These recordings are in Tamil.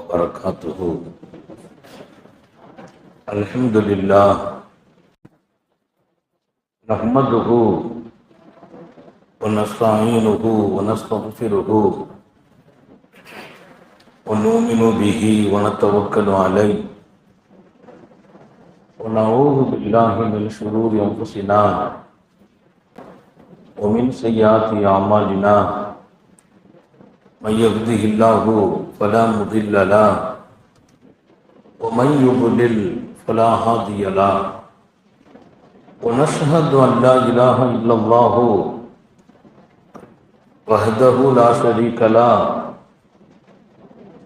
وبركاته. الحمد لله نحمده ونستعينه ونستغفره ونؤمن به ونتوكل عليه ونعوذ بالله من شرور أنفسنا ومن سيئات أعمالنا. من يهده الله فلا مضل له ومن يضلل فلا هادي له. ونشهد أن لا إله إلا الله وحده لا شريك له.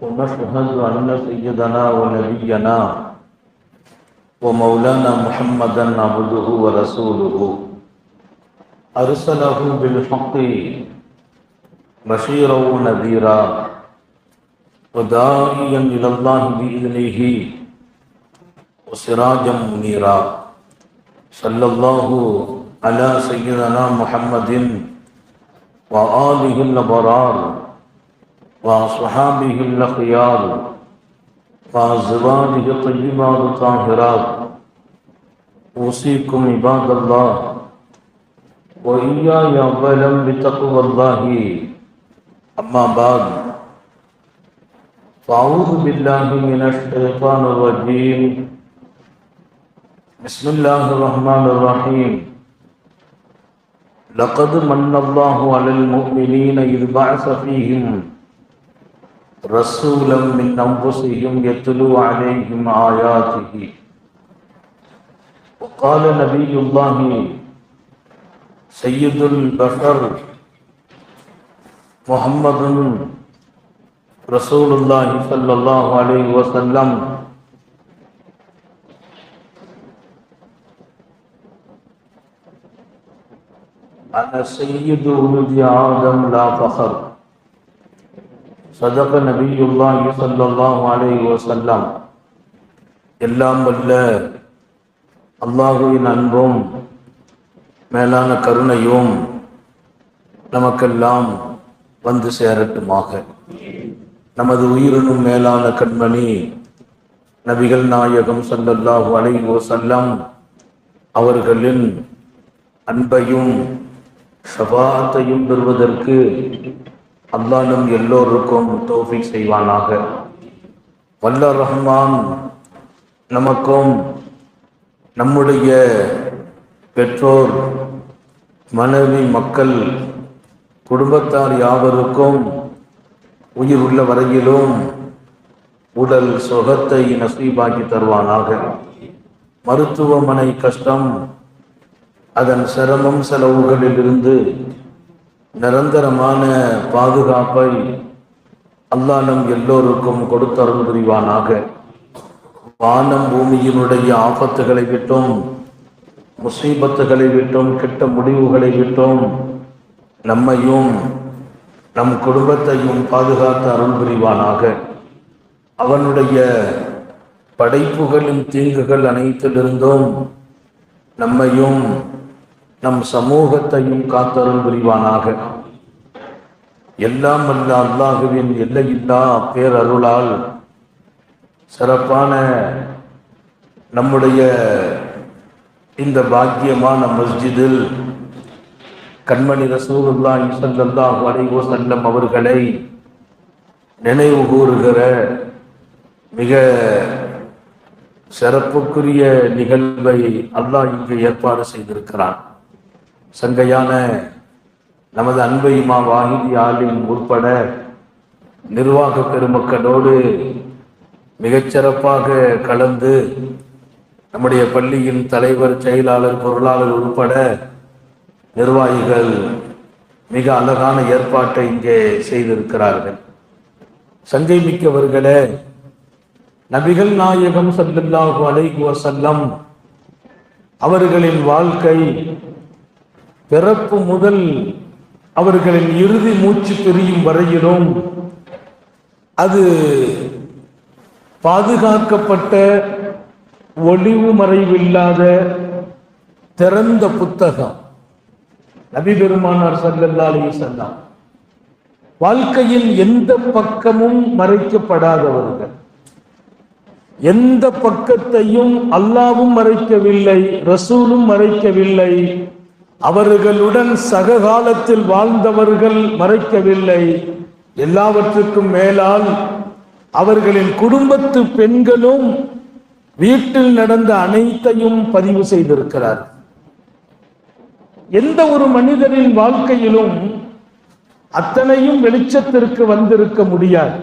ونشهد أن سيدنا ونبينا ومولانا محمدا عبده ورسوله أرسله بالحق بشيرا ونذيرا وداعيا إلى الله بإذنه وسراجا منيرا. صلى الله على سيدنا محمد وآله الأبرار وأصحابه الأخيار وأزواجه الطيبات الطاهرات. أوصيكم عباد الله وإياي أولا بتقوى الله. أما بعد فأعوذ بالله من الشيطان الرجيم. بسم الله الرحمن الرحيم. لقد من الله على المؤمنين إذ بعث فيهم رسولا من أنفسهم يتلو عليهم آياته. وقال نبي الله سيد البشر محمد رسول الله صلى الله عليه وسلم: أنا سيد ولد آدم لا فخر. صدق نبي الله صلى الله عليه وسلم. எல்லாம் வல்ல அல்லாஹ்வின் அன்பும் மேலான கருணையும் நமக்கெல்லாம் வந்து சேரட்டுமாக. நமது உயிரினும் மேலான கண்மணி நபிகள் நாயகம் ஸல்லல்லாஹு அலைஹி வஸல்லம் அவர்களின் அன்பையும் ஷஃபாஅத்தையும் பெறுவதற்கு அல்லாஹ் நம் எல்லோருக்கும் தௌஃபீக் செய்வானாக. வல்ல ரஹ்மான் நமக்கும் நம்முடைய பெற்றோர், மனைவி, மக்கள், குடும்பத்தார் யாவருக்கும் உயிர் உள்ள வரையிலும் உடல் சுகத்தை நசீபாக்கி தருவானாக. மருத்துவமனை கஷ்டம், அதன் சிரமம் செலவுகளிலிருந்து நிரந்தரமான பாதுகாப்பை அல்லாஹ் நம் எல்லோருக்கும் கொடுத்தருள் புரிவானாக. வானம் பூமியினுடைய ஆபத்துகளை விட்டும், முசீபத்துகளை விட்டும், கெட்ட முடிவுகளை விட்டும் நம்மையும் நம் குடும்பத்தையும் பாதுகாத்து அருள் புரிவானாக. அவனுடைய படைப்புகளின் தீங்குகள் அனைத்திலிருந்தும் நம்மையும் நம் சமூகத்தையும் காத்தருள் புரிவானாக. எல்லாம் வல்ல அல்லாஹுவின் எல்லையில்லா பேரருளால் சிறப்பான நம்முடைய இந்த பாக்கியமான மஸ்ஜிதில் கண்மணி ரசூலுல்லாஹி ஸல்லல்லாஹு அலைஹி வஸல்லம் அவர்களை நினைவு கூறுகிற மிக சிறப்புக்குரிய நிகழ்வை அல்லாஹ் இங்கு ஏற்பாடு செய்திருக்கிறான். சங்கையான நமது அன்பை இமாம் வாஹிதி ஆலிம் உட்பட நிர்வாக பெருமக்களோடு மிகச்சிறப்பாக கலந்து நம்முடைய பள்ளியின் தலைவர், செயலாளர், பொருளாளர் உட்பட நிர்வாகிகள் மிக அழகான ஏற்பாட்டை இங்கே செய்திருக்கிறார்கள். சங்கை மிக்கவர்களே, நபிகள் நாயகம் ஸல்லல்லாஹு அலைஹி வஸல்லம் அவர்களின் வாழ்க்கை பிறப்பு முதல் அவர்களின் இறுதி மூச்சு பிரியும் வரையிலும் அது பாதுகாக்கப்பட்ட, ஒளிவு மறைவில்லாத திறந்த புத்தகம். நபி பெருமானார் ஸல்லல்லாஹு அலைஹி வஸல்லம் வாழ்க்கையில் எந்த பக்கமும் மறைக்கப்படாதவர்கள், எந்த பக்கத்தையும் அல்லாவும் மறைக்கவில்லை, ரசூலும் மறைக்கவில்லை, அவர்களுடன் சககாலத்தில் வாழ்ந்தவர்கள் மறைக்கவில்லை. எல்லாவற்றுக்கும் மேலால் அவர்களின் குடும்பத்து பெண்களும் வீட்டில் நடந்த அனைத்தையும் பதிவு செய்திருக்கிறார். எந்த ஒரு மனிதனின் வாழ்க்கையிலும் அத்தனையும் வெளிச்சத்திற்கு வந்திருக்க முடியாது.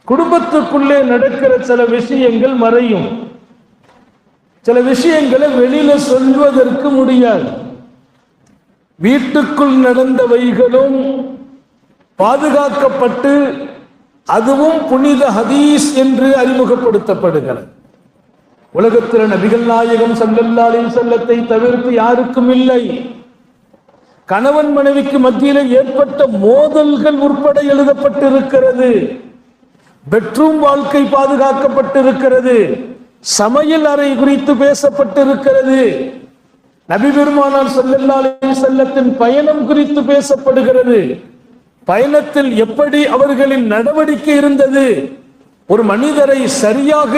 குடும்பத்துக்குள்ளே நடக்கிற சில விஷயங்கள் மறையும், சில விஷயங்களை வெளியில சொல்வதற்கு முடியாது. வீட்டுக்குள் நடந்தவைகளும் பாதுகாக்கப்பட்டு அதுவும் புனித ஹதீஸ் என்று அறிமுகப்படுத்தப்படுகிறது. உலகத்தில் நபிகள் நாயகம் ஸல்லல்லாஹு அலைஹி வஸல்லத்தை தவிர்த்து யாருக்கும் இல்லை. கணவன் மனைவிக்கு மத்தியிலே ஏற்பட்ட மோதல்கள் உட்பட எழுதப்பட்டிருக்கிறது. பெட்ரூம் வாழ்க்கை பாதுகாக்கப்பட்டிருக்கிறது. சமையல் அறை குறித்து பேசப்பட்டிருக்கிறது. நபி பெருமானார் ஸல்லல்லாஹு அலைஹி வஸல்லத்தின் பயணம் குறித்து பேசப்படுகிறது. பயணத்தில் எப்படி அவர்களின் நடவடிக்கை இருந்தது, ஒரு மனிதரை சரியாக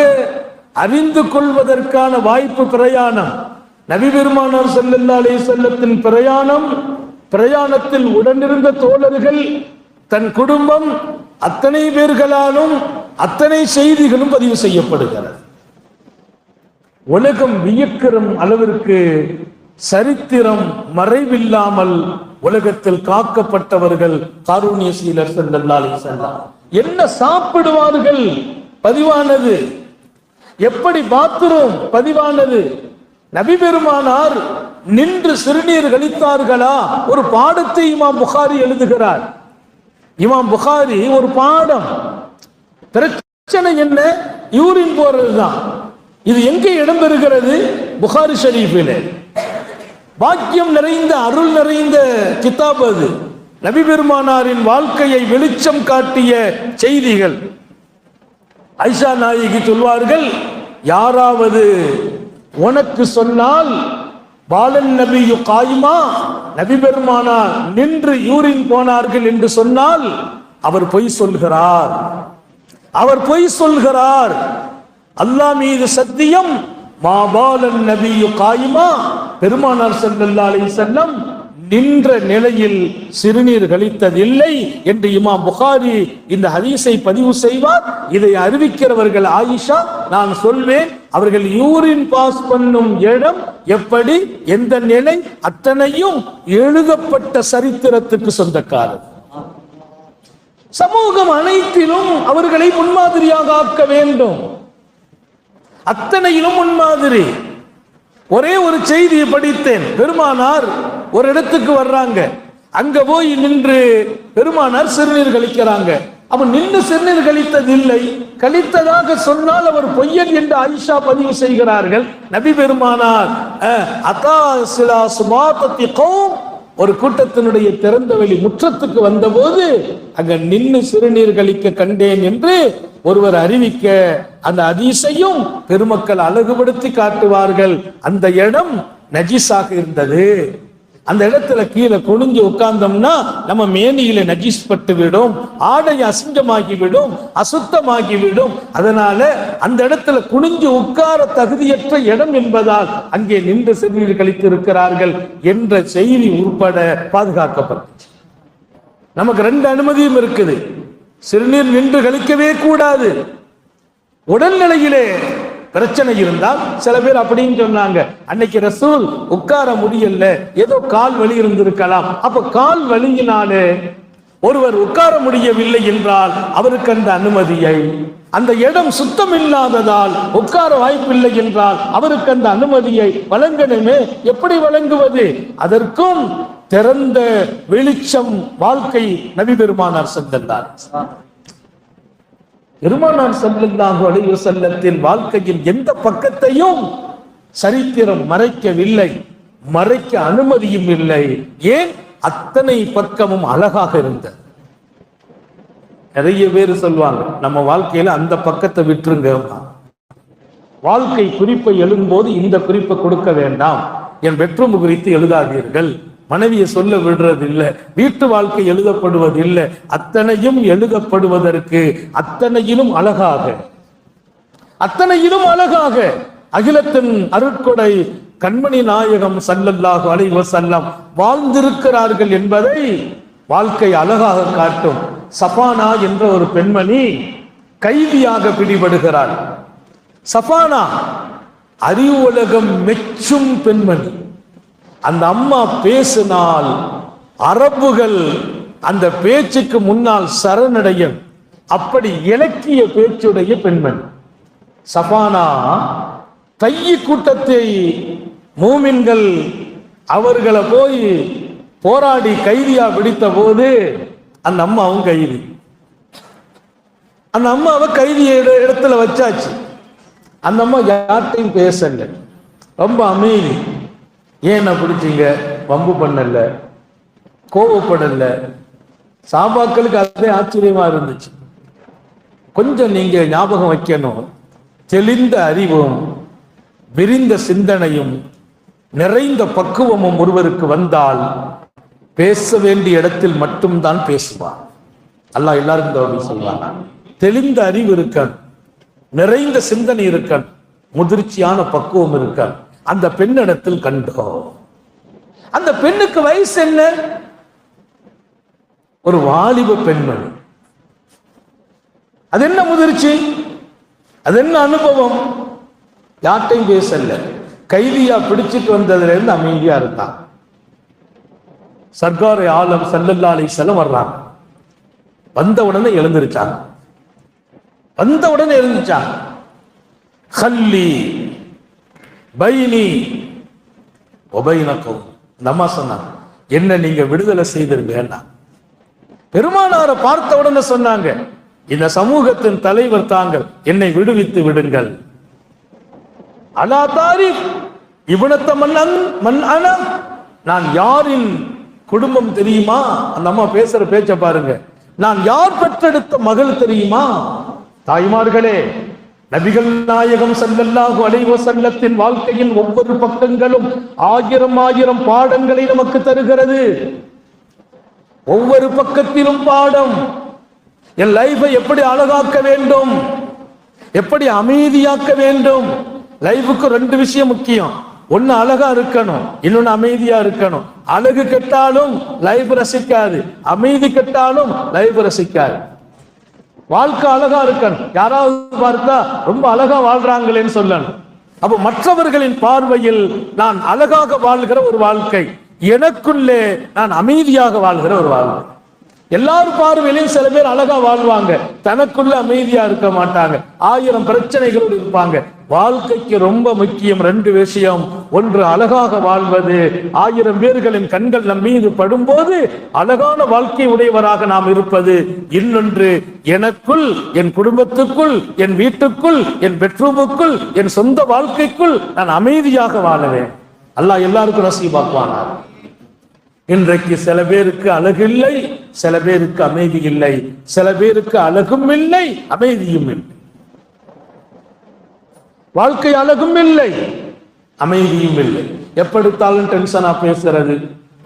அறிந்து கொள்வதற்கான வாய்ப்பு பிரயாணம். நபி பெருமானார் ஸல்லல்லாஹு அலைஹி வஸல்லத்தின் பிரயாணத்தில் உடனிருந்த தோழர்கள், தன் குடும்பம், அத்தனை பேர்களாலும் அத்தனை செய்திகளும் பதிவு செய்யப்படுகிறது. உலகம் வியக்கிற அளவிற்கு சரித்திரம் மறைவில்லாமல் உலகத்தில் காக்கப்பட்டவர்கள் காரூணிய சீலர் ஸல்லல்லாஹு அலைஹி வஸல்லம். என்ன சாப்பிடுவார்கள் பதிவானது, எப்படி பாத்ரூம் பதிவானது. நபி பெருமானார் நின்று சிறுநீர் கழித்தார்களா, ஒரு பாடத்தை இமாம் புகாரி எழுதுகிறார். இமாம் புகாரி ஒரு பாடம். பிரச்சனை என்ன, யூரின் போறதுதான். இது எங்கே இடம்பெறுகிறது, புகாரி ஷரீஃபிலே. பாக்கியம் நிறைந்த அருள் நிறைந்த கிதாப் அது. நபி பெருமானாரின் வாழ்க்கையை வெளிச்சம் காட்டிய செய்திகள். ஐஷா நாயகி சொல்வார்கள், யாராவது உனக்கு சொன்னால் பாலன் நபியு காயுமா, நபி பெருமானார் நின்று யூரின் போனார்கள் என்று சொன்னால் அவர் பொய் சொல்கிறார், அவர் பொய் சொல்கிறார். அல்லாஹ் மீது சத்தியம், மா பாலன் நபியு காயுமா, பெருமானார் ஸல்லல்லாஹு அலைஹி வஸல்லம் நின்ற நிலையில் சிறுநீர் கழித்ததில்லை என்று இமாம் புகாரி இந்த ஹதீஸை பதிவு செய்வார். இதை அறிவிக்கிறவர்கள் ஆயிஷா. நான் சொல்வேன், அவர்கள் யூரின் பாஸ் பண்ணும் இடம் எப்படி, எந்த நிலை, அத்தனையும் எழுதப்பட்ட சரித்திரத்துக்கு சொந்தக்காரர். சமூகம் அனைத்திலும் அவர்களை முன்மாதிரியாக ஆக்க வேண்டும், அத்தனையிலும் முன்மாதிரி. ஒரே ஒரு செய்தியை படித்தேன். பெருமானார் ஒரு இடத்துக்கு வர்றாங்க, அங்க போய் நின்று பெருமானார் சிறுநீர் கழிக்கிறாங்க. அப்ப நின்று சிறுநீர் கழித்ததில்லை, கழித்ததாக சொன்னால் அவர் பொய்யன் என்று ஆயிஷா பதிவு செய்கிறார்கள். நபி பெருமானார் ஒரு கூட்டத்தினுடைய திறந்த வெளி முற்றத்துக்கு வந்தபோது அங்க நின்று சிறுநீர் கழிக்க கண்டேன் என்று ஒருவர் அறிவிக்க, அந்த ஹதீஸையும் பெருமக்கள் அழகுபடுத்தி காட்டுவார்கள். அந்த இடம் நஜீஸாக இருந்தது. அந்த இடத்துல கீழே குனிஞ்சு உட்கார்ந்தோம்னா நம்ம மேனியில நஜீஸ் பட்டு விடும், ஆடை அசிங்கமாகிவிடும், அசுத்தமாகிவிடும். அதனால அந்த இடத்துல குனிஞ்சு உட்கார தகுதியற்ற இடம் என்பதால் அங்கே நின்று சிறுநீர் கழித்து இருக்கிறார்கள் என்ற செய்தி உட்பட பாதுகாக்கப்பட்டுச்சு. நமக்கு ரெண்டு அனுமதியும் இருக்குது. சிறுநீர் நின்று கழிக்கவே கூடாது. உடல்நிலையிலே பிரச்சனை இருந்தால் சில பேர் அப்படின்னு சொன்னாங்க, அன்னைக்கு ரசூல் உட்கார முடியல, ஏதோ கால் வலி இருந்திருக்கலாம். அப்ப கால் வலியினாலே ஒருவர் உட்கார முடியவில்லை என்றால் அவருக்கு அந்த அனுமதியை, அந்த இடம் சுத்தம் இல்லாததால் உட்கார வாய்ப்பில்லை என்றால் அவருக்கு அந்த அனுமதியை வழங்கணுமே. எப்படி வழங்குவது? அதற்கும் திறந்த வெளிச்சம் வாழ்க்கை நபி பெருமானார் ஸல்லல்லாஹு அலைஹி வஸல்லத்தின் வாழ்க்கையில் எந்த பக்கத்தையும் சரித்திரம் மறைக்கவில்லை, மறைக்க அனுமதியும் இல்லை. ஏன்? அத்தனை பக்கமும் அழகாக இருந்தது. நிறைய பேர் சொல்லுவாங்க, நம்ம வாழ்க்கையில அந்த பக்கத்தை விட்டுருங்க, வாழ்க்கை குறிப்பை எழுதும்போது இந்த குறிப்பை கொடுக்க வேண்டாம், என் பெட்ரூம் குறித்து எழுதாதீர்கள் மனைவியை சொல்ல விடுறது இல்லை, வீட்டு வாழ்க்கை எழுதப்படுவது இல்லை. அத்தனையும் எழுதப்படுவதற்கு அத்தனையிலும் அழகாக அகிலத்தின் அருட்கொடை கண்மணி நாயகம் ஸல்லல்லாஹு அலைஹி வஸல்லம் வாழ்ந்திருக்கிறார்கள் என்பதை வாழ்க்கை அழகாக காட்டும். சஃபானா என்ற ஒரு பெண்மணி கைதியாக பிடிபடுகிறார். சஃபானா அறிவு உலகம் மெச்சும் பெண்மணி. அந்த அம்மா பேசினால் அரபுகள் அந்த பேச்சுக்கு முன்னால் சரணடையும், அப்படி இலக்கிய பேச்சுடைய பெண்மணி சஃபானா. தையி கூட்டத்தை மூமின்கள் அவர்களை போய் போராடி கைதியா பிடித்த போது அந்த அம்மாவும் கைதி. அந்த அம்மாவை கைதி இடத்துல வச்சாச்சு. அந்த அம்மா யார்ட்டையும் பேசல, ரொம்ப அமைதி. ஏன் பிடிச்சிங்க, வம்பு பண்ணல, கோவப்படல. சாபாக்களுக்கு அதே ஆச்சரியமா இருந்துச்சு. கொஞ்சம் நீங்க ஞாபகம் வைக்கணும், தெளிந்த அறிவும் விரிந்த சிந்தனையும் நிறைந்த பக்குவமும் ஒருவருக்கு வந்தால் பேச வேண்டிய இடத்தில் மட்டும்தான் பேசுவார். அல்லாஹ் எல்லாருக்கும் தௌபீக் சொல்வாங்க. தெளிந்த அறிவு இருக்கணும், நிறைந்த சிந்தனை இருக்கணும், முதிர்ச்சியான பக்குவம் இருக்கணும். அந்த பெண்ணிடத்தில் கண்டோம். அந்த பெண்ணுக்கு வயசு என்ன? ஒரு வாலிப பெண்மணி. அது என்ன முதிர்ச்சி, அது என்ன அனுபவம்? யார்ட்டையும் பேசல, கைதியா பிடிச்சிட்டு வந்ததுல இருந்து அமைதியா இருந்தான். சர்க்கார் ஆலம் ஸல்லல்லாஹு அலைஹி வஸல்லம் வர்றாங்க. வந்த உடனே எழுந்திருச்சாங்க. ஹல்லி பைனி ஒபைனக்கும். நம்ம சொன்னாங்க, என்ன நீங்க விடுதலை செய்திருங்க. பெருமானாரை பார்த்த உடனே சொன்னாங்க, இந்த சமூகத்தின் தலைவர் தாங்கள், என்னை விடுவித்து விடுங்கள். அலா தாரிஃப் இப்னத மன் அனா, நான் யாரின் குடும்பம் தெரியுமா? அந்த அம்மா பேசுற பேச்ச பாருங்க. நான் யார் பெற்றெடுத்த மகள் தெரியுமா? தாய்மார்களே, நபிகள் நாயகம் ஸல்லல்லாஹு அலைஹி வஸல்லத்தின் வாழ்க்கையின் ஒவ்வொரு பக்கங்களும் ஆயிரம் பாடங்களை நமக்கு தருகிறது. ஒவ்வொரு பக்கத்திலும் பாடம். என் லைஃபை எப்படி அழகாக்க வேண்டும், எப்படி அமைதியாக்க வேண்டும். லைஃபுக்கு ரெண்டு விஷயம் முக்கியம். ஒன்னு அழகா இருக்கணும், இன்னொன்னு அமைதியா இருக்கணும். அழகு கெட்டாலும் லைஃப் ரசிக்காது, அமைதி கெட்டாலும் லைஃப் ரசிக்காது. வாழ்க்கை அழகா இருக்கணும். யாராவது பார்த்தா ரொம்ப அழகா வாழ்றாங்களேன்னு சொல்லணும். அப்ப மற்றவர்களின் பார்வையில் நான் அழகாக வாழ்கிற ஒரு வாழ்க்கை, எனக்குள்ளே நான் அமைதியாக வாழ்கிற ஒரு வாழ்க்கை. எல்லாரும் பார்வையிலையும் சில பேர் அழகா வாழ்வாங்க, தனக்குள்ள அமைதியா இருக்க மாட்டாங்க, 1000 பிரச்சனைகளோடு இருப்பாங்க. வாழ்க்கைக்கு ரொம்ப முக்கியம் ரெண்டு விஷயம். ஒன்று அழகாக வாழ்வது, 1000 பேர்களின் கண்கள் நம் மீது படும்போது அழகான வாழ்க்கை உடையவராக நாம் இருப்பது. இன்னொன்று, எனக்குள், என் குடும்பத்துக்குள், என் வீட்டுக்குள், என் பெட்ரூமுக்குள், என் சொந்த வாழ்க்கைக்குள் நான் அமைதியாக வாழவேன். அல்லாஹ் எல்லாருக்கும் நசீபாக்குவானார். இன்றைக்கு சில பேருக்கு அழகு இல்லை, சில பேருக்கு அமைதி இல்லை, சில பேருக்கு அழகும் இல்லை, அமைதியும் இல்லை. வாழ்க்கை அழகும் இல்லை, அமைதியும் இல்லை. எப்படித்தாலும் டென்ஷனா பேசுறது,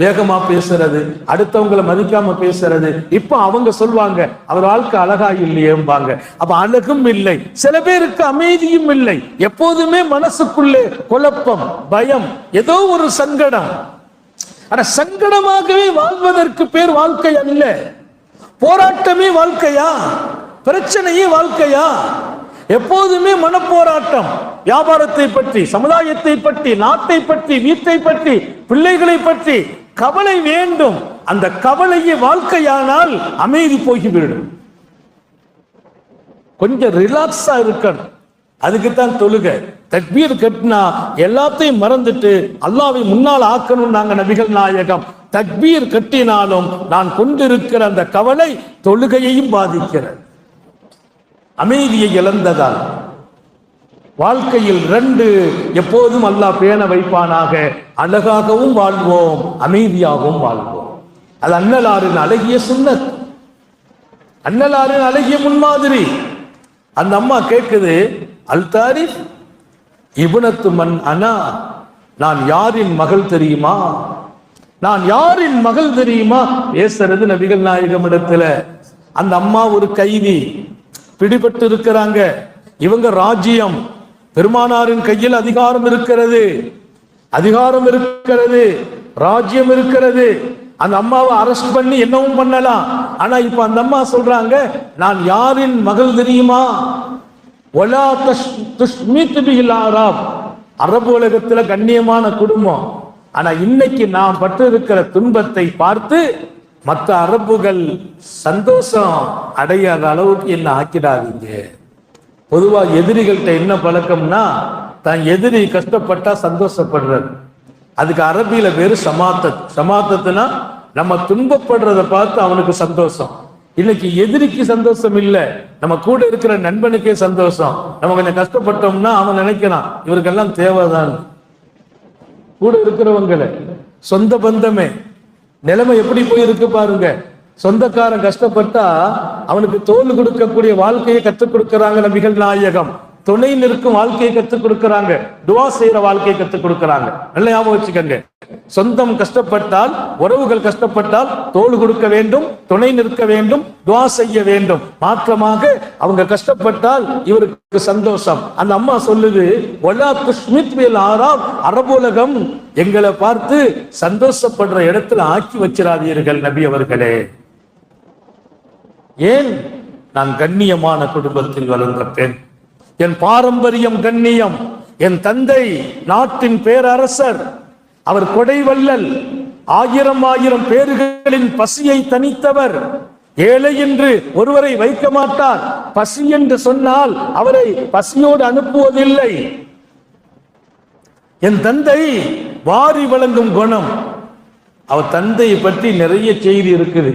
வேகமா பேசுறது, அடுத்தவங்களை மதிக்காம பேசுறது. இப்ப அவங்க சொல்வாங்க, அவர் வாழ்க்கை அழகா இல்லையேம்பாங்க. அப்ப அழகும் இல்லை, சில பேருக்கு அமைதியும் இல்லை. எப்போதுமே மனசுக்குள்ளே குழப்பம், பயம், ஏதோ ஒரு சங்கடம். ஆனா சங்கடமாகவே வாழ்வதற்கு பேர் வாழ்க்கை அல்ல. போராட்டமே வாழ்க்கையா? பிரச்சனையே வாழ்க்கையா? எப்போதுமே மனப்போராட்டம். வியாபாரத்தை பற்றி, சமுதாயத்தை பற்றி, நாட்டை பற்றி, வீட்டை பற்றி, பிள்ளைகளை பற்றி கவலை வேண்டும். அந்த கவலையே வாழ்க்கையானால் அமைதி போய்விடும். கொஞ்சம் ரிலாக்ஸா இருக்கணும். அதுக்குத்தான் தொழுகை. தக்பீர் கட்டினா எல்லாத்தையும் மறந்துட்டு அல்லாஹ்வை முன்னால் ஆக்கணும். நாங்க நபிகள் நாயகம் தக்பீர் கட்டினாலும் நான் கொண்டிருக்கிற அந்த கவலை தொழுகையையும் பாதிக்கிறது. அமைதியை இழந்ததால் வாழ்க்கையில் ரெண்டு எப்போதும் அல்லாஹ் பேண வைப்பானாக. அழகாகவும் வாழ்வோம், அமைதியாகவும் வாழ்வோம். அது அன்னலாரின் அழகிய சுன்னத், அன்னலாரின் அழகிய முன்மாதிரி. அந்த அம்மா கேட்குது, அல் தாரிஃப் இப்னத்து மன் அனா, நான் யாரின் மகள் தெரியுமா? நான் யாரின் மகள் தெரியுமா? பேசுறது நபிகள் நாயகம் இடத்துல. அந்த அம்மா ஒரு கைதி, பிடிபட்டு இருக்கிறாங்க. இவங்க ராஜ்யம், பெருமானாரின் கையில் அதிகாரம் இருக்கிறது, அதிகாரம் இருக்கிறது, ராஜ்யம் இருக்கிறது. அந்த அம்மாவை அரெஸ்ட் பண்ணி என்னவும் பண்ணலாம். ஆனா இப்ப அந்த அம்மா சொல்றாங்க, நான் யாரின் மகள் தெரியுமா? ஒலா துஷ்மித் பில் ஆராப். அரபு உலகத்துல கண்ணியமான குடும்பம். ஆனா இன்னைக்கு நாம் பட்டு இருக்கிற துன்பத்தை பார்த்து மற்ற அரபுகள் சந்தோஷம் அடையாத அளவுக்கு என்ன ஆக்கிடாதீங்க. பொதுவா எதிரிகள்கிட்ட என்ன பழக்கம்னா, தான் எதிரி கஷ்டப்பட்டா சந்தோஷப்படுறது. அதுக்கு அரபியில பேரு சமாத்தத். சமாத்தத்துனா நம்ம துன்பப்படுறத பார்த்து அவனுக்கு சந்தோஷம். இன்னைக்கு எதிரிக்கு சந்தோஷம் இல்ல, நம்ம கூட இருக்கிற நண்பனுக்கே சந்தோஷம். நம்ம கொஞ்சம் கஷ்டப்பட்டோம்னா அவன் நினைக்கிறான் இவருக்கெல்லாம் தேவைதான். கூட இருக்கிறவங்களை, சொந்த பந்தமே நிலைமை எப்படி போயிருக்கு பாருங்க. சொந்தக்காரன் கஷ்டப்பட்டா அவனுக்கு தோல் கொடுக்கக்கூடிய வாழ்க்கையை கற்றுக் கொடுக்கிறாங்க நபிகள் நாயகம். துணை நிற்கும் வாழ்க்கையை கற்றுக் கொடுக்கிறாங்க, துவா செய்யற வாழ்க்கையை கற்றுக் கொடுக்கிறாங்க. நல்ல ஞாபகம் வச்சுக்கோங்க. சொந்தம் கஷ்டப்பட்டால், உறவுகள் கஷ்டப்பட்டால் தோல் கொடுக்க வேண்டும், துணை நிற்க வேண்டும், துவா செய்ய வேண்டும். மாற்றமாக அவங்க கஷ்டப்பட்டால் இவருக்கு சந்தோஷம். அந்த அம்மா சொல்லுது, ஒலா துஷ்மித் பில் ஆராப். அரபுலகம் எங்களை பார்த்து சந்தோஷப்படுற இடத்துல ஆக்கி வச்சிடாதீர்கள் நபி அவர்களே. ஏன்? நான் கண்ணியமான குடும்பத்தில் வளர்ந்த பெண், என் பாரம்பரியம் கண்ணியம். என் தந்தை நாட்டின் பேரரசர், அவர் கொடைவள்ளல், ஆயிரம் ஆயிரம் பேர்களின் பசியை தணித்தவர். ஏழை என்று ஒருவரை வைக்க மாட்டார். பசி என்று சொன்னால் அவரை பசியோடு அனுப்புவதில்லை. என் தந்தை வாரி வழங்கும் குணம். அவர் தந்தையை பற்றி நிறைய செய்தி இருக்குது.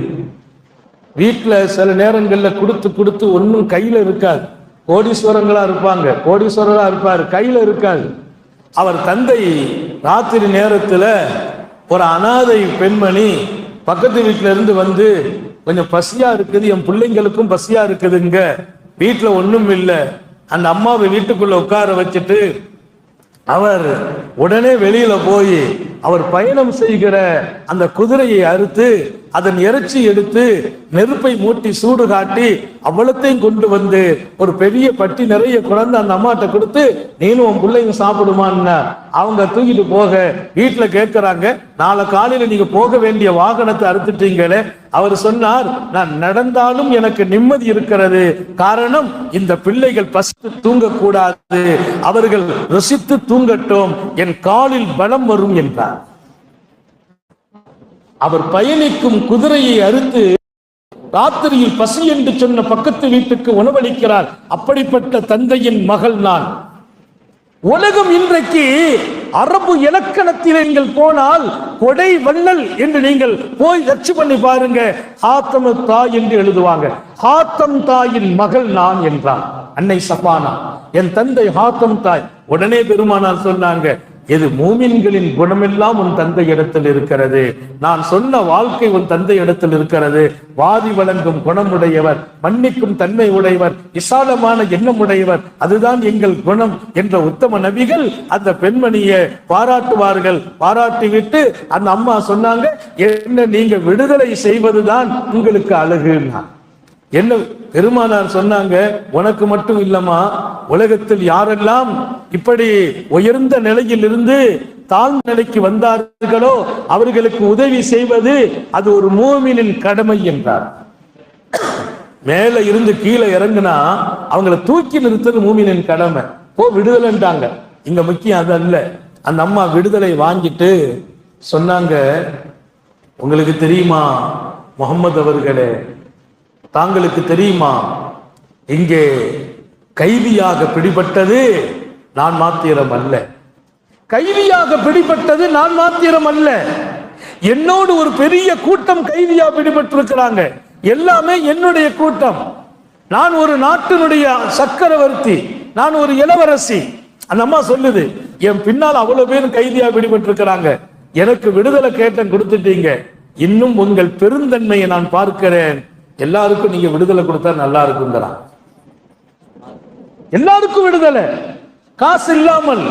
வீட்டுல சில நேரங்கள்ல கொடுத்து கொடுத்து ஒன்னும் கையில இருக்காது. கோடீஸ்வரங்களா இருப்பாங்க, கோடீஸ்வரரா இருப்பார், கையில இருக்காது. அவர் தந்தை ராத்திரி நேரத்துல ஒரு அனாதை பெண்மணி பக்கத்து வீட்டுல இருந்து வந்து, கொஞ்சம் பசியா இருக்குது, என் பிள்ளைங்களுக்கும் பசியா இருக்குதுங்க, வீட்டுல ஒண்ணும் இல்லை. அந்த அம்மாவை வீட்டுக்குள்ள உட்கார வச்சுட்டு அவர் உடனே வெளியில போய் அவர் பயணம் செய்கிற அந்த குதிரையை அறுத்து அதன் இறைச்சி எடுத்து நெருப்பை மூட்டி சூடு காட்டி அவ்வளத்தையும் கொண்டு வந்து ஒரு பெரிய பட்டி நிறைய குழந்தை அந்த அம்மாட்ட கொடுத்து, நீனும் உன் பிள்ளைங்க சாப்பிடுமான்னு அவங்க தூக்கிட்டு போக வீட்டுல கேட்கிறாங்க, நாளை காலையில நீங்க போக வேண்டிய வாகனத்தை அறுத்துட்டீங்களே. அவர் சொன்னார், நான் நடந்தாலும் எனக்கு நிம்மதி இருக்கிறது. காரணம், இந்த பிள்ளைகள் பசித்து தூங்கக்கூடாது, அவர்கள் ருசித்து தூங்கட்டும், என் காலில் பலம் வரும் என்றார். அவர் பயணிக்கும் குதிரையை அறுத்து ராத்திரியில் பசி என்று சொன்ன பக்கத்து வீட்டுக்கு உணவளிக்கிறார். அப்படிப்பட்ட தந்தையின் மகள் நான். உலகம் இன்றைக்கு அரபு இலக்கணத்தில் நீங்கள் போனால் கொடை வள்ளல் என்று நீங்கள் போய் சர்ச் பண்ணி பாருங்க, ஹாத்தம் தாய் என்று எழுதுவாங்க. ஹாத்தம் தாயின் மகள் நான் என்றான் அன்னை சஃபானா. என் தந்தை ஹாத்தம் தாய். உடனே பெருமானார் சொன்னாங்க, எது மூமின்களின் குணமெல்லாம் உன் தந்தை இடத்தில் இருக்கிறது. நான் சொன்ன வாழ்க்கை உன் தந்தை இடத்தில் இருக்கிறது. வாதி வழங்கும் குணமுடையவர், மன்னிக்கும் தன்மை உடையவர், விசாலமான எண்ணம் உடையவர், அதுதான் எங்கள் குணம் என்ற உத்தம நபிகள் அந்த பெண்மணியை பாராட்டுவார்கள். பாராட்டிவிட்டு அந்த அம்மா சொன்னாங்க, என்ன நீங்க விடுதலை செய்வதுதான் உங்களுக்கு அழகுன்னா. என்ன பெருமானார் சொன்னாங்க, உனக்கு மட்டும் இல்லமா, உலகத்தில் யாரெல்லாம் இப்படி உயர்ந்த நிலையில் இருந்து தாழ்ந்த நிலைக்கு வந்தார்களோ அவர்களுக்கு உதவி செய்வது அது ஒரு மூமினின் கடமை என்றார். மேல இருந்து கீழே இறங்குனா அவங்களை தூக்கி நிறுத்தது மூமினின் கடமை. விடுதலைன்றாங்க. இங்க முக்கியம் அது அல்ல. அந்த அம்மா விடுதலை வாங்கிட்டு சொன்னாங்க, உங்களுக்கு தெரியுமா முகமது அவர்களே, தாங்களுக்கு தெரியுமா, இங்கே கைதியாக பிடிபட்டது நான் மாத்திரம் அல்ல. கைதியாக பிடிபட்டது நான் மாத்திரம் அல்ல, என்னோடு ஒரு பெரிய கூட்டம் கைதியா பிடிபட்டிருக்கிறாங்க. எல்லாமே என்னுடைய கூட்டம். நான் ஒரு நாட்டினுடைய சக்கரவர்த்தி, நான் ஒரு இளவரசி. அந்த அம்மா சொல்லுது, என் பின்னால் அவ்வளவு பேரும் கைதியா பிடிபட்டிருக்கிறாங்க. எனக்கு விடுதலை கேட்டன் கொடுத்துட்டீங்க, இன்னும் உங்கள் பெருந்தன்மையை நான் பார்க்கிறேன். எல்லாருக்கும் நீங்க விடுதலை கொடுத்தா நல்லா இருக்குங்கிறான். எல்லாருக்கும் விடுதலை, காசு இல்லாமல்,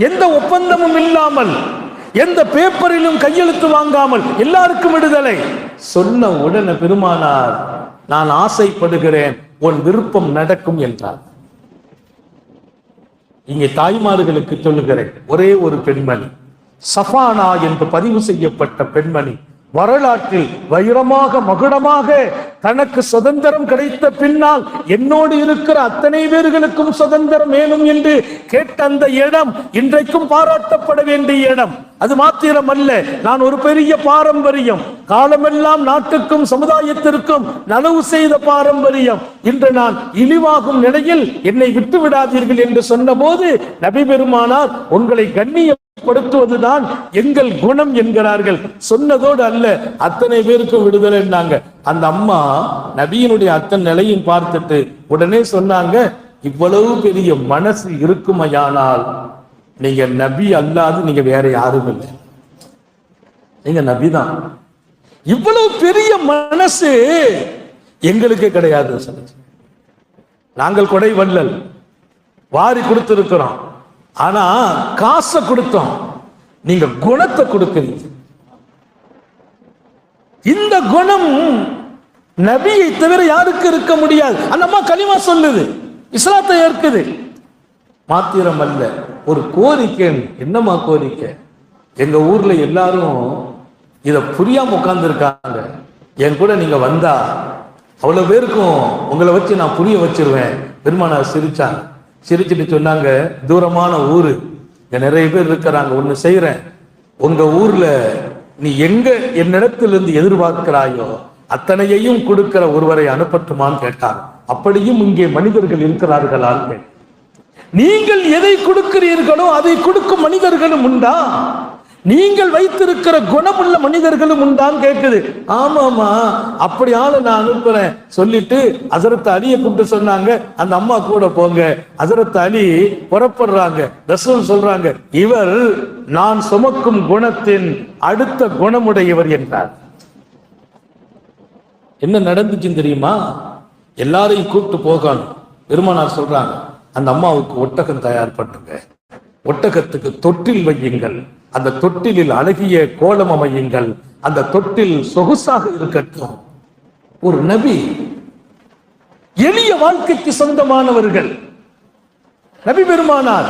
எந்த ஒப்பந்தமும் இல்லாமல், எந்த பேப்பரிலும் கையெழுத்து வாங்காமல் எல்லாருக்கும் விடுதலை. சொன்ன உடனே பெருமானார், நான் ஆசைப்படுகிறேன், உன் விருப்பம் நடக்கும் என்றார். இங்கே தாய்மார்களுக்கு சொல்லுகிறேன், ஒரே ஒரு பெண்மணி, சஃபானா என்று பதிவு செய்யப்பட்ட பெண்மணி, வரலாற்றில் வைரமாக மகுடமாக தனக்கு சுதந்திரம் கிடைத்த பின்னால் என்னோடு இருக்கிற அத்தனை பேர்களுக்கும் சுதந்திரம் வேணும் என்று கேட்ட அந்த இடம் இன்றைக்கும் பாராட்டப்பட வேண்டிய இடம். அது மாத்திரம் அல்ல, நான் ஒரு பெரிய பாரம்பரியம், காலமெல்லாம் நாட்டுக்கும் சமுதாயத்திற்கும் நனவு செய்த பாரம்பரியம், இன்று நான் இழிவாகும் நிலையில் என்னை விட்டு விடாதீர்கள் என்று சொன்ன போது நபி பெருமானார், உங்களை கண்ணியப்படுத்துவதுதான் எங்கள் குணம் என்கிறார்கள். சொன்னதோடு அல்ல, அத்தனை பேருக்கும் விடுதலை இருந்தாங்க. அந்த அம்மா நபியினுடைய அத்தனை நிலையும் பார்த்துட்டு உடனே சொன்னாங்க, இவ்வளவு பெரிய மனசு இருக்குமையானால் நீங்க நபி அல்லாது நீங்க வேற யாரும் இல்லை, நீங்க நபிதான். இவ்வளவு பெரிய மனசு எங்களுக்கு கிடையாது. நாங்கள் கொடை வள்ளல் வாரி கொடுத்திருக்கிறோம், ஆனா காசை கொடுத்தோம், நீங்க குணத்தை கொடுக்கிறீங்க. இந்த குணம் நபியை தவிர யாருக்கு இருக்க முடியாது. அந்த அம்மா கலிமா சொல்லுது, இஸ்லாத்தை ஏற்குது. மாத்திரம் அல்ல, ஒரு கோரிக்கை. என்னம்மா கோரிக்கை? எங்க ஊர்ல எல்லாரும் இத புரியாம உட்கார்ந்து இருக்காங்க, என் கூட நீங்க வந்தா அவ்வளவு பேருக்கும் உங்களை வச்சு நான் புரிய வச்சிருவேன். பெருமானார் சிரிச்சாங்க. சிரிச்சுட்டு சொன்னாங்க, தூரமான ஊரு, இங்க நிறைய பேர் இருக்கிறாங்க, ஒண்ணு செய்யறேன், உங்க ஊர்ல நீ எங்க என்னிடத்திலிருந்து எதிர்பார்க்கிறாயோ அத்தனையையும் கொடுக்கிற ஒருவரை அனுப்பட்டுமான்னு கேட்டார். அப்படியும் இங்கே மனிதர்கள் இருக்கிறார்களால், நீங்கள் எதை கொடுக்கிறீர்களோ அதை கொடுக்கும் மனிதர்களும் உண்டா? நீங்கள் வைத்திருக்கிற குணமுள்ள மனிதர்களும் உண்டான்னு கேட்குது. ஆமாமா, அப்படி ஆளு நான் அனுப்புறேன் சொல்லிட்டு ஹஜ்ரத் அலியை கூப்பிட்டு சொன்னாங்க, அந்த அம்மா கூட போங்க. ஹஜ்ரத் அலி புறப்படுறாங்க. ரசூல் சொல்றாங்க, இவர் நான் சுமக்கும் குணத்தின் அடுத்த குணமுடையவர் என்றார். என்ன நடந்துச்சுன்னு தெரியுமா? எல்லாரையும் கூப்பிட்டு போகணும். பெருமானார் சொல்றாங்க, அந்த அம்மாவுக்கு ஒட்டகம் தயார் பண்ணுங்க, ஒட்டகத்துக்கு தொட்டில் வையுங்கள், அந்த தொட்டிலில் அழகிய கோலம் அமையுங்கள், அந்த தொட்டில் சொகுசாக இருக்கட்டும். ஒரு நபி, எளிய வாழ்க்கைக்கு சொந்தமானவர்கள் நபி பெருமானார்.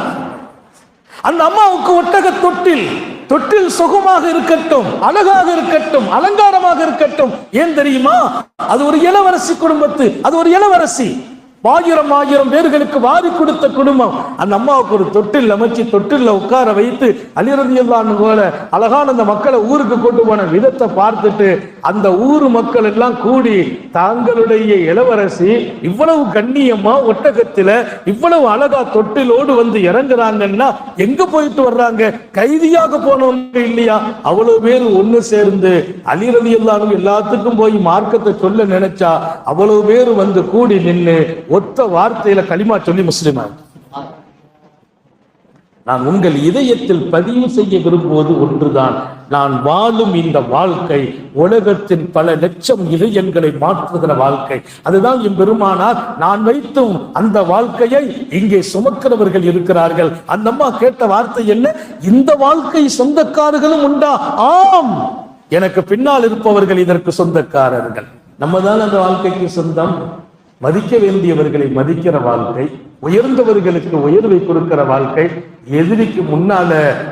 அந்த அம்மாவுக்கு ஒட்டக தொட்டில், தொட்டில் சுகமாக இருக்கட்டும், அழகாக இருக்கட்டும், அலங்காரமாக இருக்கட்டும். ஏன் தெரியுமா? அது ஒரு இளவரசி குடும்பத்து, அது ஒரு இளவரசி, ஆயிரம் ஆயிரம் பேர்களுக்கு வாரி கொடுத்த குடும்பம். அந்த அம்மாவுக்கு ஒரு தொட்டில் அமைச்சு தொட்டில் உட்கார வைத்து அலி ரலியல்லாஹு அன்ஹு போல அழகான அந்த மக்களை ஊருக்கு கொண்டு போன விதத்தை பார்த்துட்டு அந்த ஊர் மக்கள் எல்லாம் கூடி, தாங்களுடைய இளவரசி இவ்வளவு கண்ணியமா ஒட்டகத்துல இவ்வளவு அழகா தொட்டிலோடு வந்து இறங்குறாங்கன்னா எங்க போயிட்டு வர்றாங்க? கைதியாக போனவங்க இல்லையா? அவ்வளவு பேர் ஒண்ணு சேர்ந்து அலி ரலியல்லாஹு அன்ஹு எல்லாத்துக்கும் போய் மார்க்கத்தை சொல்ல நினைச்சா அவ்வளவு பேர் வந்து கூடி நின்று ஒத்த வார்த்தையில கலிமா சொல்லி முஸ்லிமா. நான் உங்கள் இதயத்தில் பதிவு செய்ய விரும்புவது ஒன்றுதான், நான் வாழும் இந்த வாழ்க்கை உலகத்தின் பல லட்சம் இதயங்களை மாற்றுகிற வாழ்க்கை. அதுதான் என் பெருமானார் நான் வைத்தும் அந்த வாழ்க்கையை இங்கே சுமக்கிறவர்கள் இருக்கிறார்கள். அந்த அம்மா கேட்ட வார்த்தை என்ன? இந்த வாழ்க்கை சொந்தக்காரர்களும் உண்டா? ஆம், எனக்கு பின்னால் இருப்பவர்கள் இதற்கு சொந்தக்காரர்கள். நம்ம தான் அந்த வாழ்க்கைக்கு சொந்தம். மதிக்க வேண்டியவர்களை மதிக்கிற வாழ்க்கை, உயர்ந்தவர்களுக்கு உயர்வை கொடுக்கிற வாழ்க்கை, எதிரிக்கு முன்னால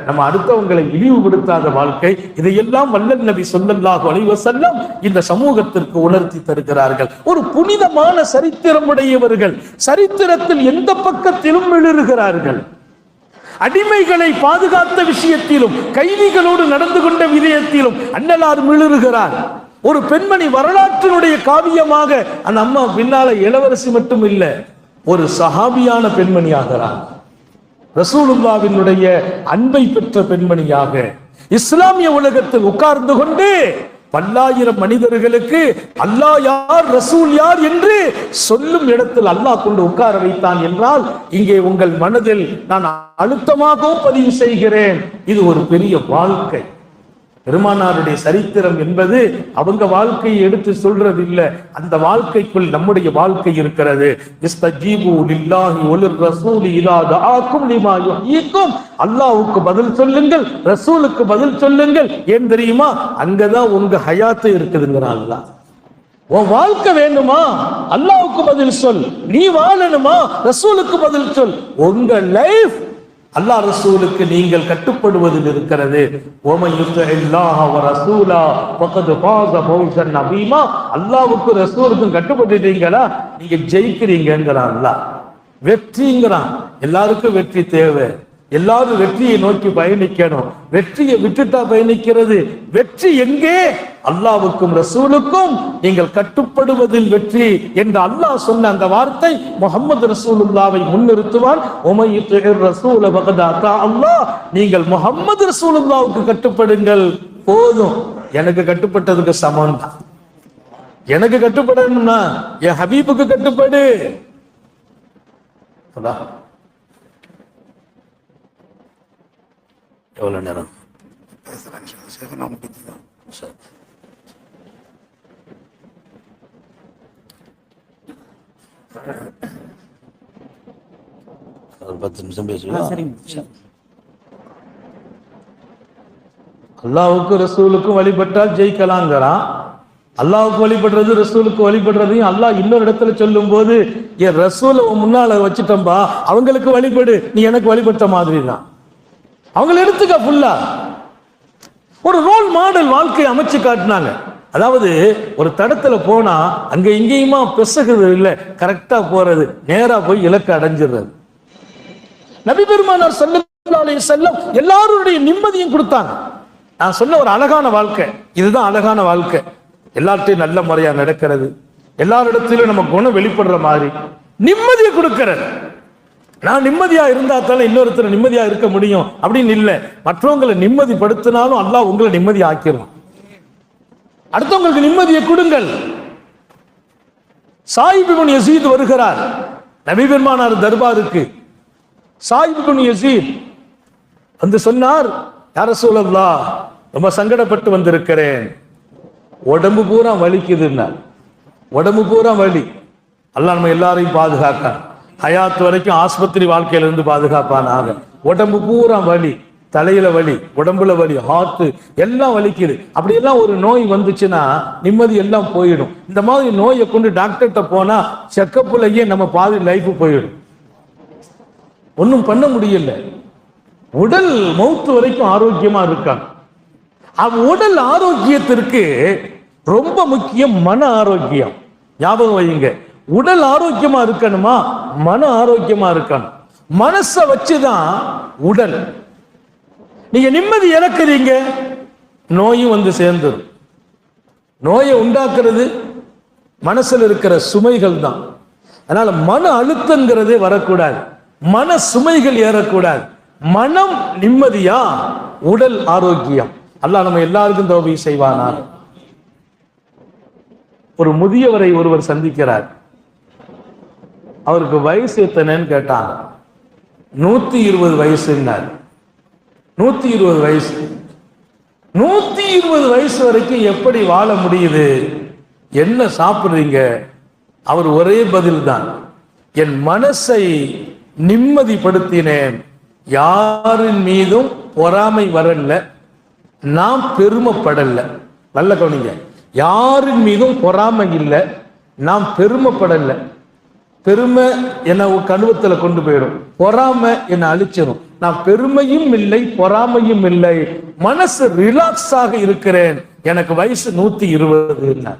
நம்ம அடுத்தவங்களை இழிவுபடுத்தாத வாழ்க்கை, இதையெல்லாம் வல்லல் நபி ஸல்லல்லாஹு அலைஹி வஸல்லம் இந்த சமூகத்திற்கு உணர்த்தி தருகிறார்கள். ஒரு புனிதமான சரித்திரம் உடையவர்கள், சரித்திரத்தில் எந்த பக்கத்திலும் விழுகிறார்கள். அடிமைகளை பாதுகாத்த விஷயத்திலும் கைதிகளோடு நடந்து கொண்ட விதயத்திலும் அன்னலார் மிளறுகிறார். ஒரு பெண்மணி வரலாற்றினுடைய காவியமாக அந்த அம்மா பின்னால இளவரசி மட்டும் இல்ல, ஒரு சஹாபியான பெண்மணி ஆகிறார். ரசூலுல்லாஹ்வினுடைய அன்பை பெற்ற பெண்மணியாக இஸ்லாமிய உலகத்தில் உட்கார்ந்து கொண்டு பல்லாயிரம் மனிதர்களுக்கு அல்லாஹ் யார், ரசூல் யார் என்று சொல்லும் இடத்தில் அல்லாஹ் கொண்டு உட்கார வைத்தான் என்றால் இங்கே உங்கள் மனதில் நான் அழுத்தமாகவும் பதிவு செய்கிறேன், இது ஒரு பெரிய வாழ்க்கை. பெருமானாருடைய சரித்திரம் என்பது அவங்க வாழ்க்கையை எடுத்து சொல்றது இல்ல, அந்த வாழ்க்கைக்குள் நம்முடைய வாழ்க்கை இருக்கிறது. இஸ்தஜீபு லில்லாஹி வலிர் ரசூலி இதா தஆக்கும் லிமா யுஹ்யீக்கும். அல்லாஹ்வுக்கு பதில் சொல்லுங்கள், ரசூலுக்கு பதில் சொல்லுங்கள். ஏன் தெரியுமா? அங்கதான் உங்க ஹயாத்து இருக்குதுங்கிறான் அல்லாஹ். உன் வாழ்க்கை வேணுமா? அல்லாஹ்வுக்கு பதில் சொல். நீ வாழணுமா? ரசூலுக்கு பதில் சொல். உங்க லைஃப் அல்லாஹ் ரசூலுக்கு நீங்கள் கட்டுப்படுவதில் இருக்கிறது. அல்லாஹ்வுக்கு ரசூலுக்கும் கட்டுப்பட்டுட்டீங்களா, நீங்க ஜெயிக்கிறீங்கிறான் அல்லாஹ். வெற்றிங்கிறான். எல்லாருக்கும் வெற்றி தேவை, எல்லாரும் வெற்றியை நோக்கி பயணிக்கணும். வெற்றியை விட்டுட்டா பயணிக்கிறது. வெற்றி எங்கே? அல்லாஹ்வுக்கும் ரசூலுக்கும் நீங்கள் கட்டுப்படுவதில் வெற்றி என்று அல்லாஹ் சொன்ன அந்த வார்த்தை முஹம்மது ரசூலுல்லாவை முன்னிறுத்துவான். நீங்கள் முஹம்மது ரசூலுல்லாவுக்கு கட்டுப்படுங்கள் போதும். எனக்கு கட்டுப்பட்டதுக்கு சமம் தான். எனக்கு கட்டுப்படணும்னா என் ஹபீபுக்கு கட்டுப்படு. எவ்வளவு நேரம் ஒரு 10 நிமிஷம் பேசுவோம். அல்லாஹ்வுக்கு ரசூலுக்கும் வழிபட்டால் ஜெயிக்கலாங்கிறான். அல்லாஹ்வுக்கு வழிபடுறது ரசூலுக்கு வழிபடுறதையும் அல்லாஹ் இன்னொரு இடத்துல சொல்லும் போது, என் ரசூலை முன்னால வச்சுட்டம்பா, அவங்களுக்கு வழிபடு, நீ எனக்கு வழிபட்ட மாதிரி தான். அவங்களை எடுத்துக்க ஃபுல்லா ஒரு ரோல் மாடல் வாழ்க்கையை அமைச்சு காட்டினாங்க. அதாவது ஒரு தடத்துல போனா அங்க இங்கேயுமா பெசகுது இல்ல, கரெக்டா போறது, நேரா போய் இலக்கு அடைஞ்சிடுறது. நபி பெருமானார் ஸல்லல்லாஹு அலைஹி வஸல்லம் எல்லாருடைய நிம்மதியும் கொடுத்தாங்க. நான் சொன்ன ஒரு அழகான வாழ்க்கை இதுதான். அழகான வாழ்க்கை எல்லார்ட்டையும் நல்ல முறையா நடக்கிறது, எல்லாரிடத்திலும் நம்ம குணம் வெளிப்படுற மாதிரி நிம்மதியை கொடுக்கிறது. நான் நிம்மதியா இருந்தா தானே இன்னொருத்தர் நிம்மதியா இருக்க முடியும் அப்படின்னு இல்ல. மற்றவங்களை நிம்மதிப்படுத்தினாலும் அல்லாஹ் உங்களை நிம்மதி ஆக்கிடுவான். அடுத்தவங்களுக்கு நிம்மதியை கொடுங்கள். சாயிப் இப்னு யஸீத் வருகிறார் நபி பெருமானார் தர்பாருக்கு. சாயிப் இப்னு யஸீத் வந்து சொன்னார், யா ரசூலல்லாஹ், ரொம்ப சங்கடப்பட்டு வந்திருக்கிறேன், உடம்பு பூரா வலிக்குதுன்னா. உடம்பு பூரா வலி. அல்லாஹ் நம்ம எல்லாரையும் பாதுகாக்க, ஹயாத் வரைக்கும் ஆஸ்பத்திரி வாழ்க்கையிலிருந்து பாதுகாப்பானாக. உடம்பு பூரா வலி, தலையில வலி, உடம்புல வலி, ஹார்ட் எல்லாம் வலிக்குது. அப்படியெல்லாம் ஒரு நோய் வந்துச்சுன்னா நிம்மதி எல்லாம் போயிடும். இந்த மாதிரி நோயை கொண்டு டாக்டர்கிட்ட போனா செக்கப்புலயே நம்ம பாதி லைஃப் போயிடும். ஒன்றும் பண்ண முடியல. உடல் மௌத்து வரைக்கும் ஆரோக்கியமா இருக்காங்க. உடல் ஆரோக்கியத்திற்கு ரொம்ப முக்கியம் மன ஆரோக்கியம். ஞாபகம் வையுங்க, உடல் ஆரோக்கியமா இருக்கணுமா, மன ஆரோக்கியமா இருக்கணும். மனசை வச்சுதான் உடல். நீங்க நிம்மதி இழக்கிறீங்க, நோயும் வந்து சேர்ந்துடும். நோயை உண்டாக்குறது மனசுல இருக்கிற சுமைகள் தான். அதனால மன அழுத்தங்கிறதே வரக்கூடாது, மன சுமைகள் ஏறக்கூடாது. மனம் நிம்மதியா, உடல் ஆரோக்கியம். அல்லாஹ் நம்ம எல்லாருக்கும் தௌபீக் செய்வானார். ஒரு முதியவரை ஒருவர் சந்திக்கிறார். அவருக்கு வயசு எத்தனைன்னு கேட்டாங்க. 120 வயசுன்னார். 120 வயசு. 120 வயசு வரைக்கும் எப்படி வாழ முடியுது? என்ன சாப்பிடுறீங்க? அவர் ஒரே பதில் தான், என் மனசை நிம்மதிப்படுத்தினேன், யாரின் மீதும் பொறாமை வரல, நான் பெருமைப்படல. நல்ல கவனிங்க, யாரின் மீதும் பொறாமை இல்லை, நான் பெருமைப்படல. பெருமை என்ன கணுவத்தில் கொண்டு போயிடும், பொறாமை என்ன அழிச்சிடும். நான் பெருமையும் இல்லை பொறாமையும் இல்லை, மனசு ரிலாக்ஸாக இருக்கிறேன். எனக்கு வயசு 120.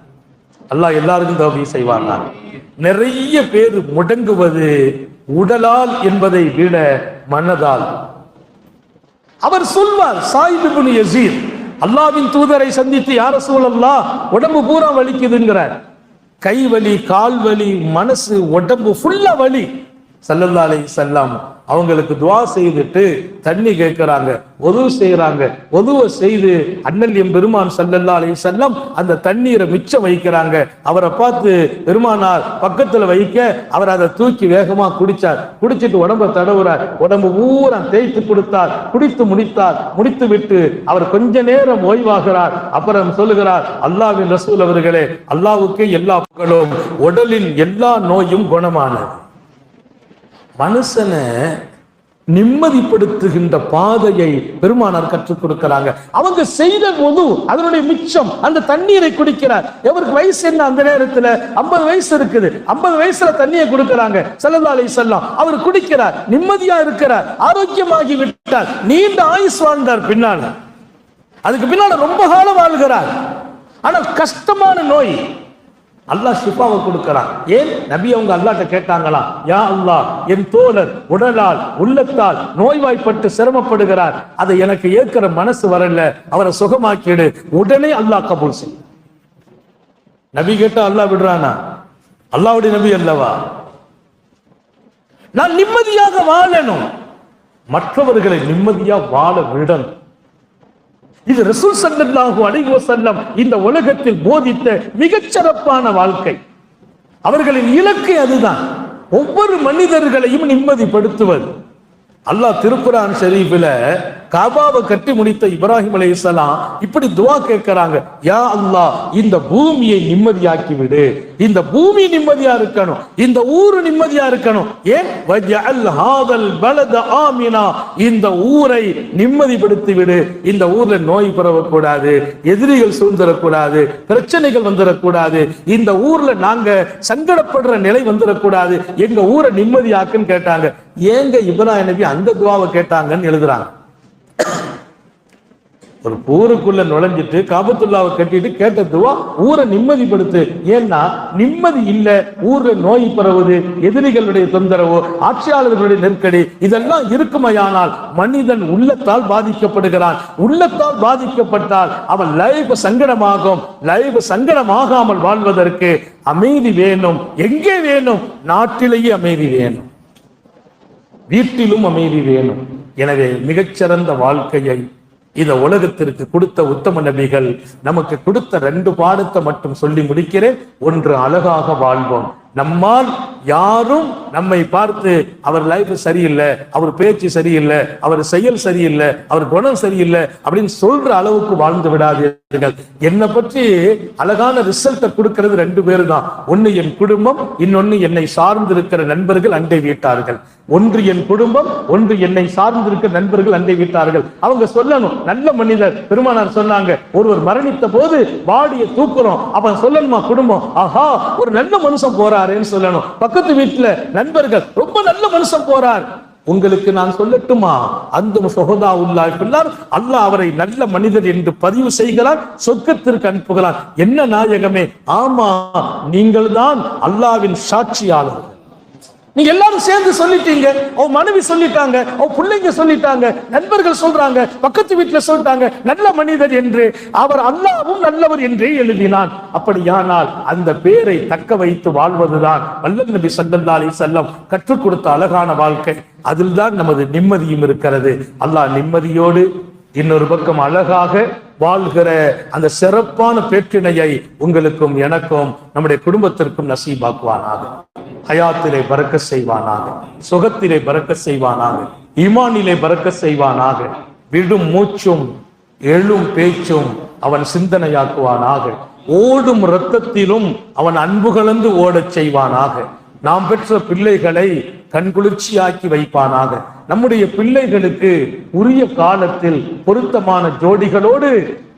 அல்லாஹ் எல்லாருக்கும் தௌபீக் செய்வாங்க. நிறைய பேர் முடங்குவது உடலால் என்பதை விட மனதால். அவர் சொல்வார், சாயிப் இப்னு யஸீத் அல்லாஹ்வின் தூதரை சந்தித்து, யா ரசூலல்லாஹ், உடம்பு பூரா வலிக்குதுங்கிறார். கை வலி, கால் வலி, மனசு, உடம்பு ஃபுல்லா வலி. ஸல்லல்லாஹு அலைஹி வஸல்லம் அவங்களுக்கு துவா செய்துட்டு தண்ணி கேட்கிறாங்க, ஒதுவு செய்யறாங்க. ஒதுவை செய்து அண்ணல் எம் பெருமான் ஸல்லல்லாஹு அலைஹி வஸல்லம் அந்த தண்ணீரை மிச்சம் வைக்கிறாங்க. அவரை பார்த்து பெருமானார் பக்கத்துல வைக்க அவர் அதை தூக்கி வேகமா குடிச்சார். குடிச்சிட்டு உடம்ப தடவுறார், உடம்பு பூரா தேய்த்து கொடுத்தார். குடித்து முடித்தார். முடித்து விட்டு அவர் கொஞ்ச நேரம் ஓய்வாகிறார். அப்புறம் சொல்லுகிறார், அல்லாஹ்வின் ரசூல் அவர்களே, அல்லாஹ்வுக்கே எல்லா புகழும், உடலின் எல்லா நோயும் குணமானது. மனுஷனை நிம்மதிப்படுத்துகின்ற பாதையை பெருமானார் கற்றுக் கொடுக்கிறாங்க. அவங்க செய்த போது அதனுடைய மிச்சம் அந்த தண்ணீரை குடிக்கிறார். எவருக்கு வயசு என்ன அந்த நேரத்துல 50 வயசு இருக்குது. 50 வயசுல தண்ணியை கொடுக்கிறாங்க ஸல்லல்லாஹு அலைஹி வஸல்லம். அவர் குடிக்கிறார், நிம்மதியா இருக்கிறார், ஆரோக்கியமாகி விட்டார், நீண்ட ஆயுசு வாழ்ந்தார். பின்னால அதுக்கு பின்னால ரொம்ப காலம் வாழ்கிறார். ஆனால் கஷ்டமான நோய் அல்லாஹ் ஷிஃபாவை கொடுக்கிறான். ஏன்? நபி அவங்க அல்லாஹ்ட்ட கேட்டாங்களாம், யா அல்லாஹ், என் தோழர் உடலால் உள்ளத்தால் நோய்வாய்ப்பட்டு சிரமப்படுகிறார், அதை எனக்கு ஏற்கிற மனசு வரல, அவரை சுகமாக்கிடு. உடனே அல்லாஹ் கபூல் செய். நபி கேட்டா அல்லாஹ் விடுறானா? அல்லாஹ்வுடைய நபி அல்லவா? நான் நிம்மதியாக வாழணும், மற்றவர்களை நிம்மதியா வாழ விடணும். இது ரசூல் ஸல்லல்லாஹு அலைஹி வஸல்லம் இந்த உலகத்தில் போதித்த மிகச்சிறப்பான வாழ்க்கை. அவர்களின் இலக்கு அதுதான், ஒவ்வொரு மனிதர்களையும் நிம்மதிப்படுத்துவது. அல்லாஹ் திருக்குர்ஆன் ஷரீஃபில் காபாவை கட்டி முடித்த இப்ராஹிம் அலைஹிஸ்ஸலாம் இப்படி துஆ கேட்கிறாங்க, யா அல்லாஹ், இந்த பூமியை நிம்மதியாக்கி விடு, இந்த பூமி நிம்மதியா இருக்கணும், இந்த ஊரு நிம்மதியா இருக்கணும். ஏன்? வஜஅல் ஹாதல் பலத ஆமினா, இந்த ஊரை நிம்மதிப்படுத்தி விடு, இந்த ஊர்ல நோய் பரவக்கூடாது, எதிரிகள் சூழ்ந்துடக்கூடாது, பிரச்சனைகள் வந்துடக்கூடாது, இந்த ஊர்ல நாங்க சங்கடப்படுற நிலை வந்துடக்கூடாது, எங்க ஊரை நிம்மதியாக்குன்னு கேட்டாங்க. ஏங்க இப்ராஹிம் நபி அந்த துஆவை கேட்டாங்கன்னு எழுதுறாங்க. ஒரு ஊருக்குள்ள நுழைஞ்சிட்டு காபத்துல்லாவை கட்டிட்டு கேட்ட துவா ஊரை நிம்மதிப்படுத்து. ஏன்னா நிம்மதி இல்ல, ஊர்ல நோய் பரவுது, எதிரிகளுடைய தொந்தரவு, ஆட்சியாளர்களுடைய நெருக்கடி, இதெல்லாம் இருக்குமையானால் மனிதன் உள்ளத்தால் பாதிக்கப்படுகிறான். உள்ளத்தால் பாதிக்கப்பட்டால் அவன் லைஃப் சங்கடமாகும். லைஃப் சங்கடமாகாமல் வாழ்வதற்கு அமைதி வேணும். எங்கே வேணும்? நாட்டிலேயே அமைதி வேணும், வீட்டிலும் அமைதி வேணும். எனவே மிகச்சிறந்த வாழ்க்கையை இந்த உலகத்திற்கு கொடுத்த உத்தம நபிகள் நமக்கு கொடுத்த 2 பாடத்தை மட்டும் சொல்லி முடிக்கிறேன். ஒன்று, அழகாக வாழ்வோம். நம்மால் யாரும் நம்மை பார்த்து அவர் லைஃப் சரியில்லை, அவர் பேச்சு சரியில்லை, அவர் செயல் சரியில்லை, அவர் குணம் சரியில்லை அப்படின்னு சொல்ற அளவுக்கு வாழ்ந்து விடாதீர்கள். என்னை பற்றி அழகான ரிசல்ட்டை கொடுக்கிறது 2 பேர் தான். ஒன்னு என் குடும்பம், இன்னொன்னு என்னை சார்ந்திருக்கிற நண்பர்கள், அண்டை வீட்டார்கள். ஒன்று என் குடும்பம், ஒன்று என்னை சார்ந்திருக்கிற நண்பர்கள், அண்டை வீட்டார்கள். அவங்க சொல்லணும், நல்ல மனிதர். பெருமானார் சொன்னாங்க, ஒருவர் மரணித்த போது பாடியை தூக்குறோம், அவன் சொல்லணுமா குடும்பம், ஆஹா ஒரு நல்ல மனுஷன் போறாருன்னு சொல்லணும். பக்கத்து வீட்டுல நண்பர்கள், ரொம்ப நல்ல மனுஷன் போறார். உங்களுக்கு நான் சொல்லட்டுமா, அந்த சுஹதா உல்லாஹ் பில்லார், அல்லாஹ் அவரை நல்ல மனிதர் என்று பதிவு செய்கிறார், சொர்க்கத்திற்கு அனுப்புகிறார். என்ன நாயகமே, ஆமா நீங்கள் தான் அல்லாஹ்வின் சாட்சியாளர். நீங்க எல்லாரும் சேர்ந்து சொல்லிட்டீங்க, அவ மனைவி சொல்லிட்டாங்க, அவ பிள்ளைங்க சொல்லிட்டாங்க, நண்பர்கள் சொல்றாங்க, பக்கத்து வீட்டுல சொல்லிட்டாங்க நல்ல மனிதர் என்று. அவர் அல்லாஹ்வும் நல்லவர் என்றே எழுதினான். அப்படியானால் அந்த பேரை தக்க வைத்து வாழ்வதுதான் வல்லல் நபி ஸல்லல்லாஹு அலைஹி வஸல்லம் கற்றுக் கொடுத்த அழகான வாழ்க்கை. அதில் தான் நமது நிம்மதியும் இருக்கிறது. அல்லாஹ் நிம்மதியோடு இன்னொரு பக்கம் அழகாக வாழ்கிற அந்த சிறப்பான பேற்றினையை உங்களுக்கும் எனக்கும் நம்முடைய குடும்பத்திற்கும் நசீபாக்குவானாக. ஹயாத்திலே பரக்கத் செய்வானாக, சுகத்திலே பரக்கத் செய்வானாக, ஈமானிலே பரக்கத் செய்வானாக. விடும் மூச்சும் எழும் பேச்சும் அவன் சிந்தனையாக்குவானாக. ஓடும் இரத்தத்திலும் அவன் அன்பு கலந்து ஓடச் செய்வானாக. நாம் பெற்ற பிள்ளைகளை கண்குளிர்ச்சியாக்கி வைப்பானாக. நம்முடைய பிள்ளைகளுக்கு உரிய காலத்தில் பொருத்தமான ஜோடிகளோடு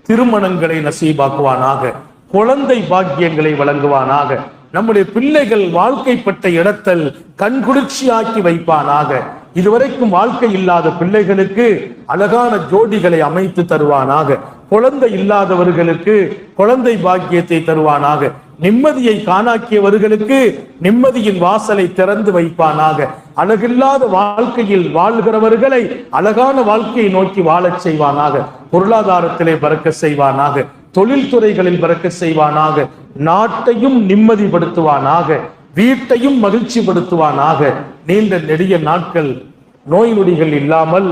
திருமணங்களை நசீபாக்குவானாக. குழந்தை பாக்கியங்களை வழங்குவானாக. நம்முடைய பிள்ளைகள் வாழ்க்கைப்பட்ட இடத்தில் கண்குளிர்ச்சியாக்கி வைப்பானாக. இதுவரைக்கும் வாழ்க்கை இல்லாத பிள்ளைகளுக்கு அழகான ஜோடிகளை அமைத்து தருவானாக. குழந்தை இல்லாதவர்களுக்கு குழந்தை பாக்கியத்தை தருவானாக. நிம்மதியை காணாக்கியவர்களுக்கு நிம்மதியின் வாசலை திறந்து வைப்பானாக. அழகில்லாத வாழ்க்கையில் வாழ்கிறவர்களை அழகான வாழ்க்கையை நோக்கி வாழச் செய்வானாக. பொருளாதாரத்திலே பரக்கத் செய்வானாக. தொழில்துறைகளில் பரக்கத் செய்வானாக. நாட்டையும் நிம்மதிப்படுத்துவானாக. வீட்டையும் மகிழ்ச்சிப்படுத்துவானாக. நீண்ட நெடிய நாட்கள் நோய் நொடிகள் இல்லாமல்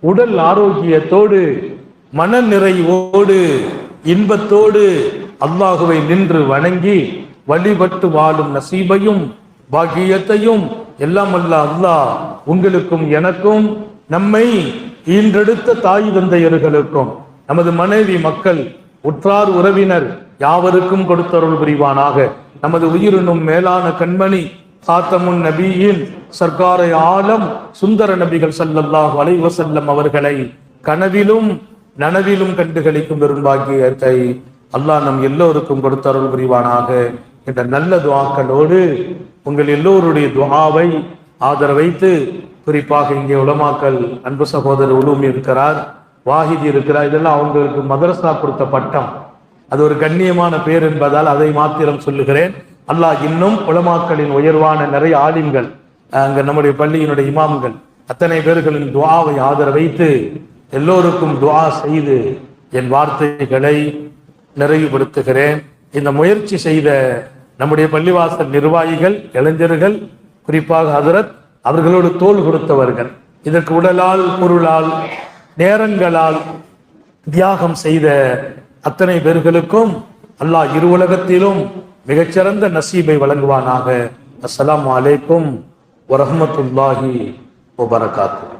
உடல் ஆரோக்கியத்தோடு மன நிறைவோடு இன்பத்தோடு அல்லாஹுவை நின்று வணங்கி வழிபட்டு வாழும் நசீபையும் பாக்கியத்தையும் எல்லாம் அல்ல அல்லாஹ் உங்களுக்கும் எனக்கும் நம்மை ஈன்றெடுத்த தாய் தந்தையர்களுக்கும் நமது மனைவி மக்கள் உற்றார் உறவினர் யாவருக்கும் கொடுத்தருள் புரிவானாக. நமது உயிரினும் மேலான கண்மணி காத்தமுன் நபியின் சர்க்காரை ஆலம் சுந்தர நபிகள் ஸல்லல்லாஹு அலைஹி வஸல்லம் அவர்களை கனவிலும் நனவிலும் கண்டுகளிக்கும் பெரும்பாக்கியத்தை அல்லாஹ் நம் எல்லோருக்கும் கொடுத்தருள் புரிவானாக. என்ற நல்ல துஆக்களோடு உங்கள் எல்லோருடைய துஆவை ஆதரவைத்து, குறிப்பாக இங்கே உலமாக்கள் அன்பு சகோதரர் உலூமி இருக்கிறார், வாஹிதி இருக்கிறார், இதெல்லாம் அவங்களுக்கு மதரசா கொடுத்த பட்டம், அது ஒரு கண்ணியமான பேர் என்பதால் அதை மாத்திரம் சொல்லுகிறேன். அல்லாஹ் இன்னும் உலமாக்களின் உயர்வான நிறைய ஆலிம்கள், அங்க நம்முடைய பள்ளியினுடைய இமாம்கள் அத்தனை பேர்களின் துஆவை ஆதரவைத்து எல்லோருக்கும் துஆ செய்து என் வார்த்தைகளை நிறைவுபடுத்துகிறேன். இந்த முயற்சி செய்த நம்முடைய பள்ளிவாசல் நிர்வாகிகள், இளைஞர்கள், குறிப்பாக ஹதரத் அவர்களோடு தோள் கொடுத்தவர்கள், இதற்கு உடலால் பொருளால் நேரங்களால் தியாகம் செய்த அத்தனை பேர்களுக்கும் அல்லாஹ் இரு உலகத்திலும் மிகச்சிறந்த நசீபை வழங்குவானாக. அஸ்ஸலாமு அலைக்கும் வரஹ்மத்துல்லாஹி வபரகாத்துஹு.